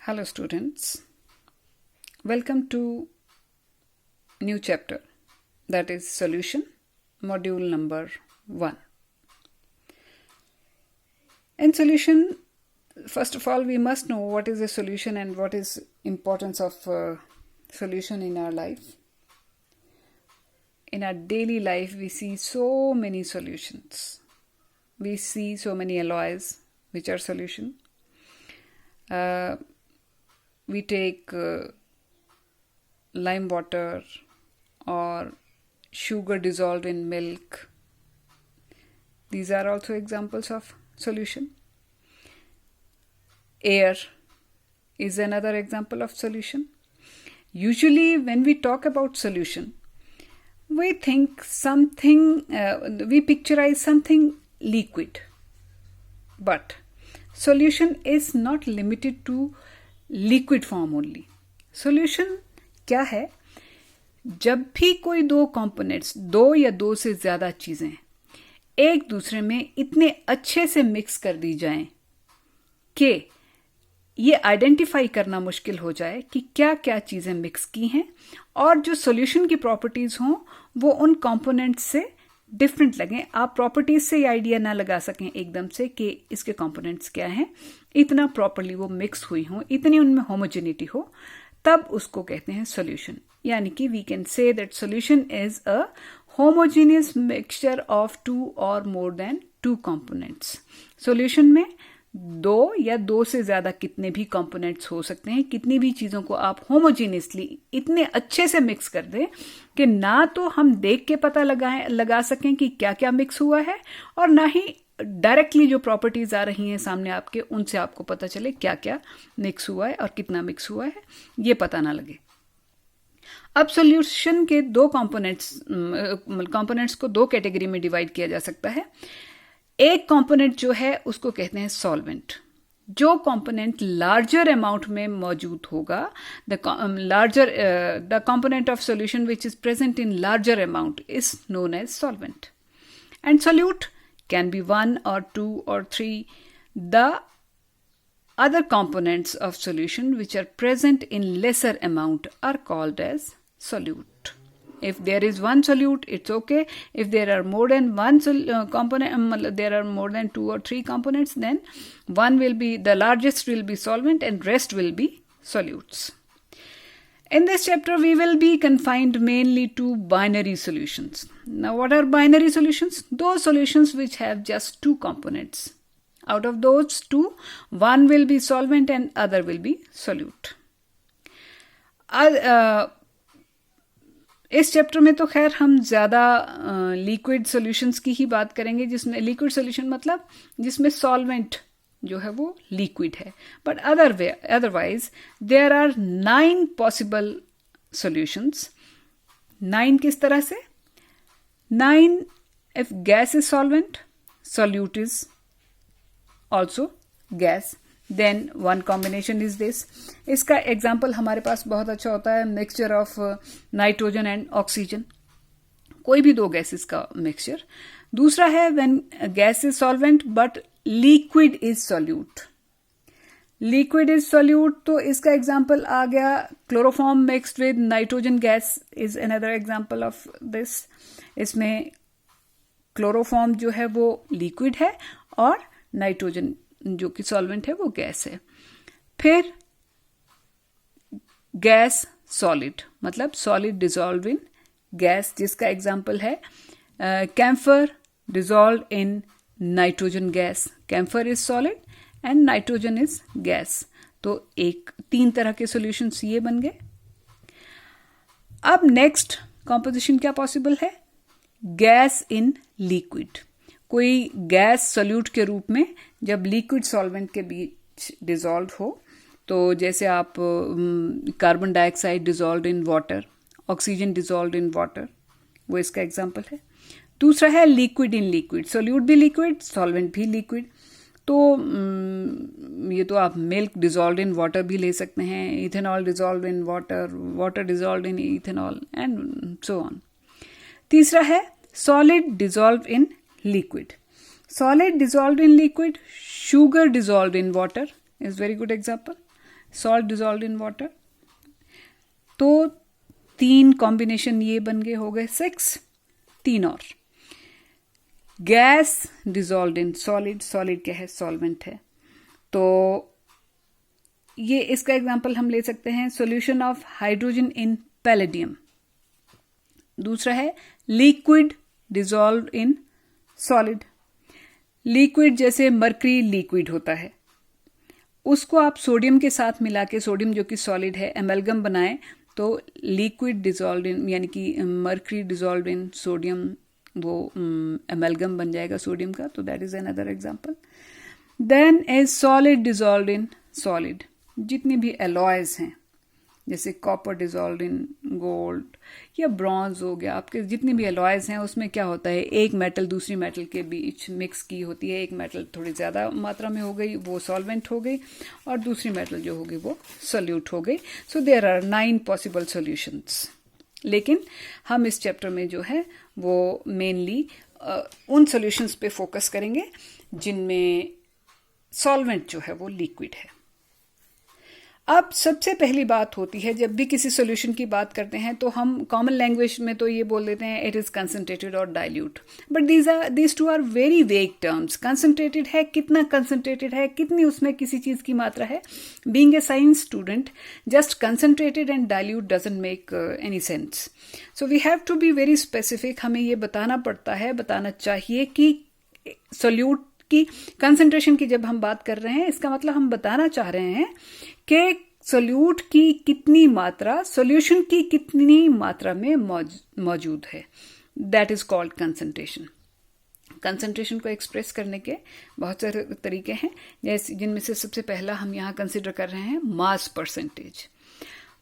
Hello students, welcome to new chapter, that is solution, module number 1. In solution, first of all we must know what is a solution and what is importance of solution in our life. In our daily life we see so many solutions. We see so many alloys which are solution. We take lime water or sugar dissolved in milk. These are also examples of solution. Air is another example of solution. Usually when we talk about solution, we think something, we picturize something liquid. But solution is not limited to liquid form only. Solution क्या है? जब भी कोई दो components, दो या दो से ज़्यादा चीज़ें एक दूसरे में इतने अच्छे से मिक्स कर दी जाएं कि ये आइडेंटिफाई करना मुश्किल हो जाए कि क्या क्या चीज़ें मिक्स की हैं और जो सॉल्यूशन की प्रॉपर्टीज़ हों वो उन कंपोनेंट्स से डिफरेंट लगें. आप प्रॉपर्टीज से ये आइडिया ना लगा सकें एकदम से कि इसके कंपोनेंट्स क्या हैं, इतना प्रॉपरली वो मिक्स हुई हों, इतनी उनमें होमोजेनिटी हो, तब उसको कहते हैं सॉल्यूशन. यानी कि we can say that solution is a homogeneous mixture of two और more than two components. Solution में दो या दो से ज्यादा कितने भी कंपोनेंट्स हो सकते हैं, कितनी भी चीजों को आप होमोजीनियसली इतने अच्छे से मिक्स कर दें कि ना तो हम देख के पता लगा सकें कि क्या क्या मिक्स हुआ है और ना ही डायरेक्टली जो प्रॉपर्टीज आ रही हैं सामने आपके उनसे आपको पता चले क्या क्या मिक्स हुआ है और कितना मिक्स हुआ है, ये पता ना लगे. अब सॉल्यूशन के दो कंपोनेंट्स को दो कैटेगरी में डिवाइड किया जा सकता है. एक कंपोनेंट जो है उसको कहते हैं सॉल्वेंट. जो कंपोनेंट लार्जर अमाउंट में मौजूद होगा, the component of solution which is present in larger amount is known as solvent. And solute can be 1 or 2 or 3. The other components of solution which are present in lesser amount are called as solute. If there is one solute, it's okay. If there are more than one component, there are more than 2 or 3 components, then one will be, the largest will be solvent and rest will be solutes. In this chapter, we will be confined mainly to binary solutions. Now, what are binary solutions? Those solutions which have just two components. Out of those two, one will be solvent and other will be solute. इस chapter में तो खैर हम ज़्यादा liquid solutions की ही बात करेंगे, जिसमें लिक्विड सॉल्यूशन मतलब जिसमें सॉल्वेंट जो है वो लिक्विड है. But otherwise there are 9 possible solutions. 9 किस तरह से? 9 if gas is solvent, solute is also gas, then one combination is this. इसका एग्जाम्पल हमारे पास बहुत अच्छा होता है, mixture of nitrogen and oxygen. कोई भी दो गैसेस का मिक्सचर. दूसरा है when gas is solvent but liquid is solute. Liquid is solute तो इसका एग्जाम्पल आ गया chloroform mixed with nitrogen gas is another example of this. इसमें क्लोरोफॉर्म जो है वो लिक्विड है और नाइट्रोजन जो कि सॉल्वेंट है वो गैस है. फिर गैस सॉलिड मतलब सॉलिड डिजॉल्व इन गैस, जिसका एग्जाम्पल है camphor dissolve in nitrogen gas. Camphor is solid and nitrogen is gas. तो 3 तरह के सॉल्यूशंस ये बन गए. अब नेक्स्ट कॉम्पोजिशन क्या पॉसिबल है? Gas in liquid. कोई गैस सॉल्यूट के रूप में जब लिक्विड सॉल्वेंट के बीच डिजॉल्व हो, तो जैसे आप carbon dioxide dissolve in water, oxygen dissolve in water, वो इसका एग्जांपल है. दूसरा है लिक्विड इन लिक्विड. सॉल्यूट भी लिक्विड, सॉल्वेंट भी लिक्विड. तो ये तो आप मिल्क डिजॉल्व इन वाटर भी ले सकते हैं, ethanol dissolve in water, water dissolve in ethanol and so on. तीसरा है solid dissolve in liquid. Solid dissolved in liquid, sugar dissolved in water is very good example. Salt dissolve in water, तो 3 combination ये बन गए, हो गए 6, 3 और। Gas dissolve in solid, solid क्या है, सॉल्वेंट है, तो ये इसका एग्जांपल हम ले सकते हैं solution of hydrogen in palladium. दूसरा है liquid dissolve in solid. Liquid जैसे मर्करी लिक्विड होता है, उसको आप सोडियम के साथ मिला के, सोडियम जो कि सॉलिड है, एमलगम बनाएं तो लिक्विड डिजॉल्व इन, यानी कि मर्करी डिजॉल्व इन सोडियम, वो एमलगम बन जाएगा सोडियम का, तो that is another example. Then is solid dissolve in solid. जितनी भी एलॉयज हैं, जैसे कॉपर डिजॉल्व इन गोल्ड या ब्रॉन्ज हो गया, आपके जितने भी एलॉयज हैं उसमें क्या होता है, एक मेटल दूसरी मेटल के बीच मिक्स की होती है, एक मेटल थोड़ी ज़्यादा मात्रा में हो गई, वो सॉल्वेंट हो गई, और दूसरी मेटल जो होगी वो सोल्यूट हो गई। So there are 9 possible solutions. लेकिन हम इस चैप्टर में जो है वो मेनली उन सॉल्यूशंस पे फोकस करेंगे जिनमें सॉल्वेंट जो है वो लिक्विड है। अब सबसे पहली बात होती है, जब भी किसी सॉल्यूशन की बात करते हैं तो हम कॉमन लैंग्वेज में तो ये बोल देते हैं इट इज कंसंट्रेटेड और dilute, but these two are very vague terms. Concentrated है, कितना कंसंट्रेटेड है, कितनी उसमें किसी चीज की मात्रा है। Being a science student, just concentrated and dilute doesn't make any sense. So we have to be very specific. हमें ये बताना पड़ता है, बताना चाहिए कि सोल्यूट की कंसंट्रेशन की जब हम बात कर रहे हैं, इसका मतलब हम बताना चाह रहे हैं कि सोल्यूट की कितनी मात्रा सोल्यूशन की कितनी मात्रा में मौजूद है। That is called concentration. Concentration को एक्सप्रेस करने के बहुत सारे तरीके हैं, जैसे जिनमें से सबसे पहला हम यहाँ कंसिडर कर रहे हैं मास परसेंटेज।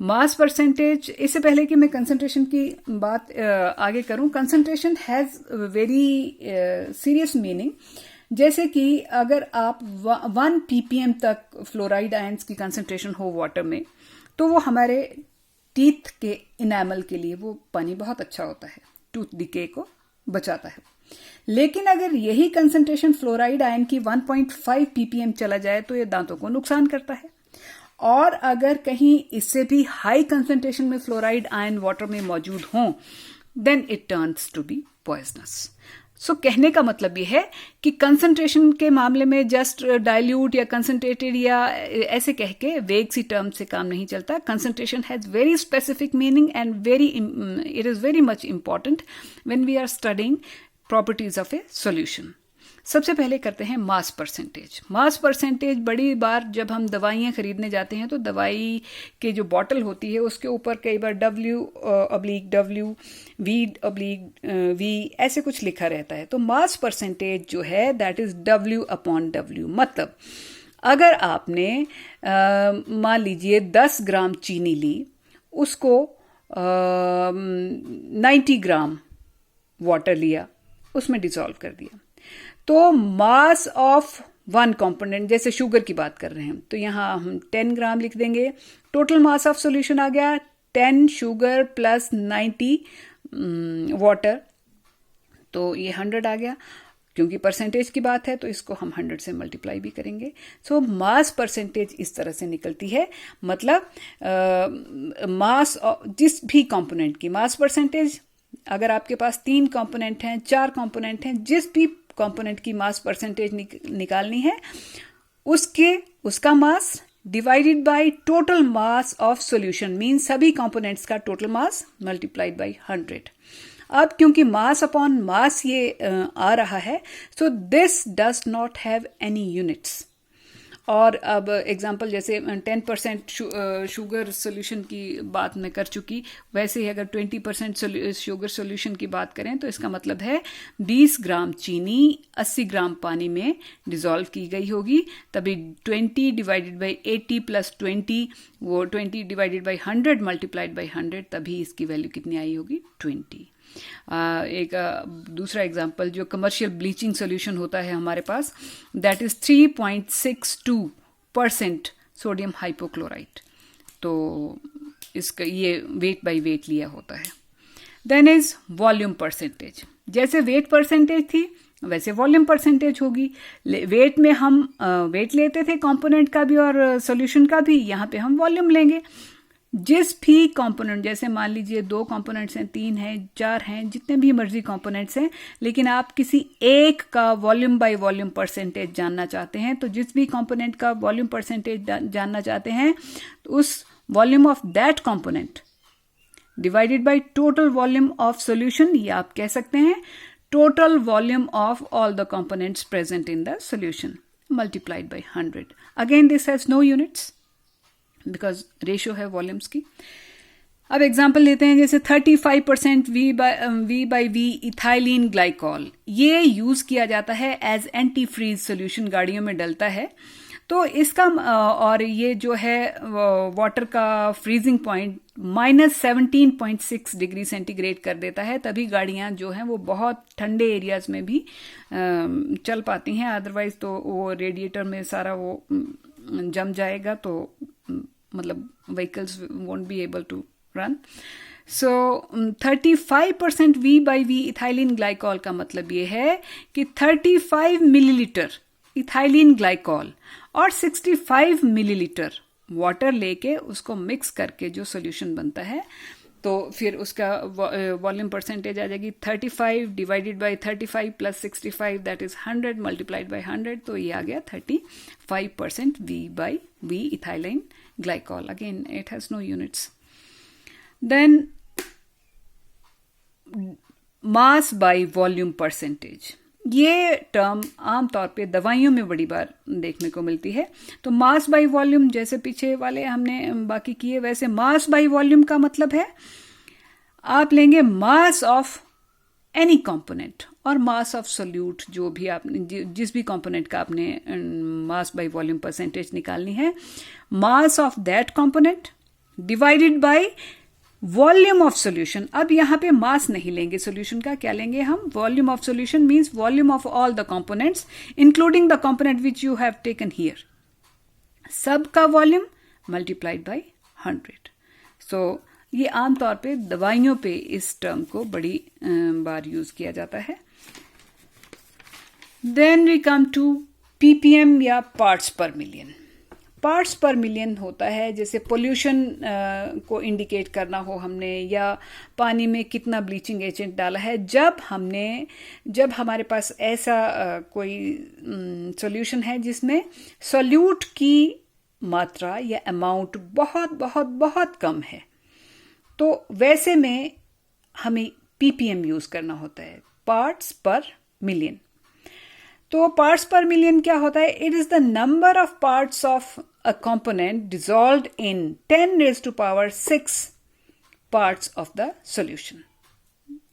मास परसेंटेज, इससे पहले कि मैं कंसंट्रेशन की बात आगे करूं, concentration has very serious meaning. जैसे कि अगर आप 1 ppm तक फ्लोराइड आयंस की कंसंट्रेशन हो वाटर में, तो वो हमारे टीथ के इनेमल के लिए वो पानी बहुत अच्छा होता है, टूथ डिके को बचाता है। लेकिन अगर यही कंसंट्रेशन फ्लोराइड आयन की 1.5 ppm चला जाए तो ये दांतों को नुकसान करता है। और अगर कहीं इससे भी हाई कंसंट्रेशन में फ्लोराइड आयन वाटर में मौजूद हों, then it turns to be poisonous. So कहने का मतलब ये है कि कंसंट्रेशन के मामले में जस्ट डाइल्यूट या कंसंट्रेटेड या ऐसे कह के वेग सी टर्म से काम नहीं चलता। Concentration has very specific meaning and it is very much important when we are studying properties of a solution. सबसे पहले करते हैं मास परसेंटेज। मास परसेंटेज, बड़ी बार जब हम दवाइयाँ खरीदने जाते हैं तो दवाई के जो बॉटल होती है उसके ऊपर कई बार W/W, V/V ऐसे कुछ लिखा रहता है। तो मास परसेंटेज जो है दैट इज W/W। मतलब अगर आपने मान लीजिए 10 ग्राम चीनी ली, उसको 90 ग्राम वाटर लिया, उसमें डिसॉल्व कर दिया, तो मास ऑफ 1 कंपोनेंट, जैसे शुगर की बात कर रहे हैं तो यहाँ हम 10 ग्राम लिख देंगे। टोटल मास ऑफ सॉल्यूशन आ गया 10 शुगर प्लस 90 वाटर, तो ये 100 आ गया। क्योंकि परसेंटेज की बात है तो इसको हम 100 से मल्टीप्लाई भी करेंगे। सो मास परसेंटेज इस तरह से निकलती है। मतलब मास जिस भी कंपोनेंट की मास परसेंटेज, अगर आपके पास 3 कंपोनेंट हैं, 4 कंपोनेंट हैं, जिस भी कंपोनेंट की मास परसेंटेज निकालनी है, उसका mass divided by total mass of solution, mean सभी कंपोनेंट्स का टोटल मास मल्टीप्लाइड बाय 100। अब क्योंकि मास अपॉन मास ये आ रहा है, so this does not have any units. और अब एग्जांपल जैसे 10% शुगर सोल्यूशन की बात मैं कर चुकी, वैसे ही अगर 20% शुगर सोल्यूशन की बात करें तो इसका मतलब है 20 ग्राम चीनी 80 ग्राम पानी में डिसॉल्व की गई होगी, तभी 20 डिवाइडेड बाई 80 प्लस 20, वो 20 डिवाइडेड बाई 100 मल्टीप्लाइड बाई 100, तभी इसकी वैल्यू कितनी आई होगी 20। एक दूसरा एग्जांपल, जो कमर्शियल ब्लीचिंग सोल्यूशन होता है हमारे पास, दैट इज 3.62% सोडियम हाइपोक्लोराइट, तो इसका ये वेट बाय वेट लिया होता है। Then is volume percentage. जैसे वेट परसेंटेज थी वैसे वॉल्यूम परसेंटेज होगी। वेट में हम वेट लेते थे कंपोनेंट का भी और सॉल्यूशन का भी, यहाँ पे हम वॉल्यूम लेंगे। जिस भी कंपोनेंट, जैसे मान लीजिए 2 कंपोनेंट्स हैं, 3 हैं, 4 हैं, जितने भी मर्जी कंपोनेंट्स हैं, लेकिन आप किसी एक का वॉल्यूम बाय वॉल्यूम परसेंटेज जानना चाहते हैं, तो जिस भी कंपोनेंट का वॉल्यूम परसेंटेज जानना चाहते हैं, तो उस volume of that component divided by total volume of solution, या आप कह सकते हैं total volume of all the components present in the solution multiplied by 100। Again this has no units because ratio है वॉल्यूम्स की। अब एग्जाम्पल लेते हैं, जैसे 35% v by v ethylene glycol, ये यूज किया जाता है एज एंटी फ्रीज सोल्यूशन, गाड़ियों में डलता है। तो इसका और ये जो है वाटर का फ्रीजिंग पॉइंट -17.6 डिग्री सेंटीग्रेड कर देता है, तभी गाड़ियां जो हैं वो बहुत ठंडे एरियाज में भी चल पाती हैं, अदरवाइज तो वो रेडिएटर में सारा वो जम जाएगा, तो मतलब vehicles won't be able to run. So 35% v by v ethylene glycol का मतलब ये है कि 35 मिलीलीटर इथाइलिन ग्लाइकॉल और 65 मिलीलीटर वाटर लेके उसको मिक्स करके जो सॉल्यूशन बनता है, तो फिर उसका वॉल्यूम परसेंटेज आ जाएगी 35 divided by 35 plus 65, that is 100 multiplied by 100, तो ये आ गया 35% v by v ethylene glycol. Again, it has no units. Then mass by volume percentage, ये टर्म आमतौर पे दवाइयों में बड़ी बार देखने को मिलती है। तो मास बाई वॉल्यूम, जैसे पीछे वाले हमने बाकी किए, वैसे मास बाई वॉल्यूम का मतलब है आप लेंगे मास ऑफ एनी कंपोनेंट और मास ऑफ सोल्यूट, जो भी आपने जिस भी कंपोनेंट का आपने मास बाय वॉल्यूम परसेंटेज निकालनी है, mass of that component divided by volume of solution. अब यहां पे मास नहीं लेंगे सॉल्यूशन का, क्या लेंगे हम? Volume of solution means volume of all the components including the component which you have taken here, सब का वॉल्यूम मल्टीप्लाइड बाय 100। सो ये आमतौर पे दवाइयों पे इस टर्म को बड़ी बार यूज किया जाता है। Then we come to PPM या parts per million. Parts per million होता है जैसे पोल्यूशन को इंडिकेट करना हो हमने, या पानी में कितना ब्लीचिंग एजेंट डाला है। जब हमारे पास ऐसा कोई सॉल्यूशन है जिसमें सॉल्यूट की मात्रा या अमाउंट बहुत बहुत बहुत कम है, तो वैसे में हमें पीपीएम यूज करना होता है, पार्ट्स पर मिलियन। तो पार्ट्स पर मिलियन क्या होता है? It is the number of parts of a component dissolved in 10⁶ parts of the solution.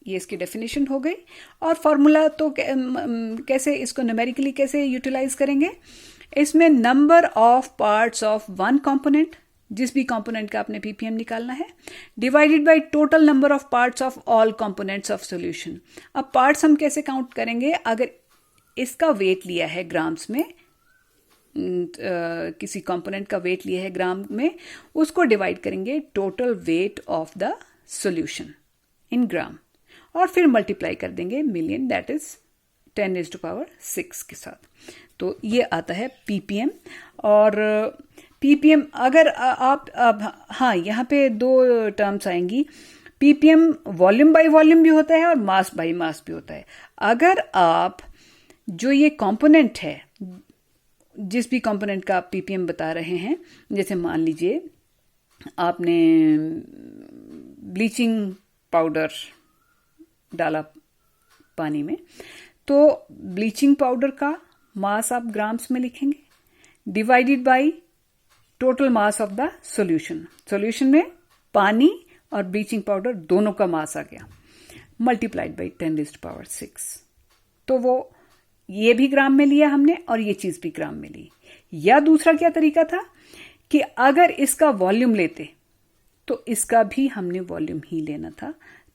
ये इसकी डेफिनेशन हो गई। और फॉर्मूला तो कैसे इसको न्यूमेरिकली कैसे यूटिलाइज करेंगे? इसमें number of parts of one component, जिस भी कंपोनेंट का आपने पीपीएम निकालना है, divided by total number of parts of all components of solution. अब पार्ट्स हम कैसे काउंट करेंगे? अगर इसका वेट लिया है ग्राम्स में, किसी कंपोनेंट का वेट लिया है ग्राम में, उसको डिवाइड करेंगे total weight of the solution in gram, और फिर मल्टीप्लाई कर देंगे मिलियन, दैट इज 10⁶ के साथ। तो ये आता है पीपीएम। और पीपीएम अगर आप हाँ, यहाँ पे 2 टर्म्स आएंगी। पीपीएम वॉल्यूम बाय वॉल्यूम भी होता है और मास बाय मास भी होता है। अगर आप जो ये कंपोनेंट है, जिस भी कंपोनेंट का आप पीपीएम बता रहे हैं, जैसे मान लीजिए आपने ब्लीचिंग पाउडर डाला पानी में, तो ब्लीचिंग पाउडर का मास आप ग्राम्स में लिखेंगे divided by total mass of the solution. Solution में पानी और ब्लीचिंग पाउडर दोनों का मास आ गया, मल्टीप्लाइड बाय 10⁶। तो वो ये भी ग्राम में लिया हमने और ये चीज भी ग्राम में ली। या दूसरा क्या तरीका था कि अगर इसका वॉल्यूम लेते तो इसका भी हमने वॉल्यूम ही लेना था,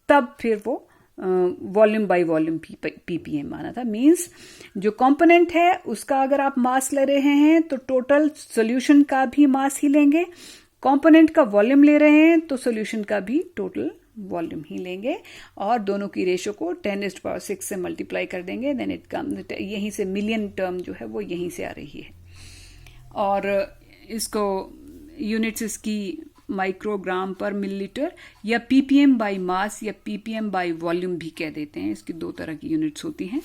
तब फिर वो वॉल्यूम बाय वॉल्यूम पीपीएम आना था। मींस जो कंपोनेंट है उसका अगर आप मास ले रहे हैं तो टोटल सॉल्यूशन का भी मास ही लेंगे, कंपोनेंट का वॉल्यूम ले रहे हैं तो सॉल्यूशन का भी टोटल वॉल्यूम ही लेंगे और दोनों की रेशो को 10⁶ से मल्टीप्लाई कर देंगे, देन इट कम, यहीं से मिलियन टर्म जो है वो यहीं से आ रही है। और इसको यूनिट्स इसकी माइक्रोग्राम पर मिलीलीटर या पीपीएम बाय मास या पीपीएम बाय वॉल्यूम भी कह देते हैं। इसकी दो तरह की यूनिट्स होती हैं।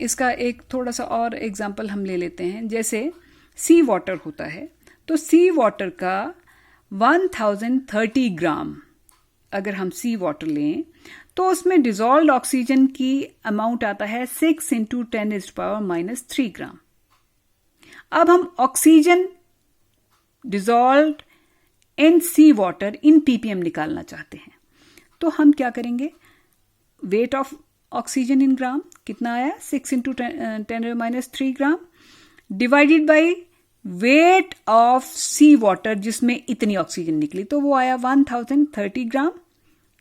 इसका एक थोड़ा सा और एग्जांपल हम ले लेते हैं। जैसे सी वाटर होता है, तो सी वाटर का 1030 ग्राम अगर हम सी वाटर लें तो उसमें डिजॉल्व्ड ऑक्सीजन की अमाउंट आता है 6 × 10⁻³ ग्राम। अब हम oxygen dissolved in sea water in PPM निकालना चाहते हैं, तो हम क्या करेंगे? Weight of oxygen in gram कितना आया? 6 × 10⁻³ gram divided by weight of sea water जिसमें इतनी ऑक्सीजन निकली, तो वो आया 1030 ग्राम।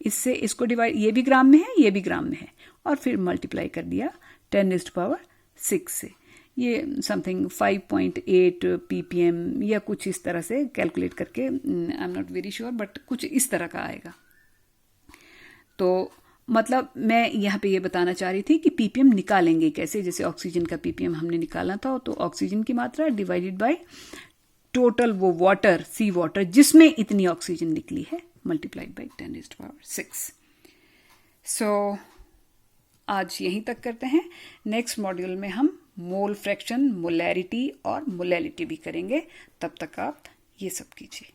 इससे इसको डिवाइड, ये भी ग्राम में है, ये भी ग्राम में है, और फिर मल्टीप्लाई कर दिया 10⁻6 से। ये समथिंग 5.8 ppm या कुछ इस तरह से कैलकुलेट करके, I am not very sure, but कुछ इस तरह का आएगा। तो मतलब मैं यहाँ पे ये बताना चाह रही थी कि पीपीएम निकालेंगे कैसे। जैसे ऑक्सीजन का पीपीएम हमने निकालना था, तो ऑक्सीजन की मात्रा डिवाइडेड बाय टोटल वो वाटर, सी वाटर जिसमें इतनी ऑक्सीजन निकली है, मल्टीप्लाइड बाय 10⁻6। सो आज यहीं तक करते हैं। नेक्स्ट मॉड्यूल में हम मोल फ्रैक्शन, मोलैरिटी और मोलैलिटी भी करेंगे। तब तक आप ये सब कीजिए।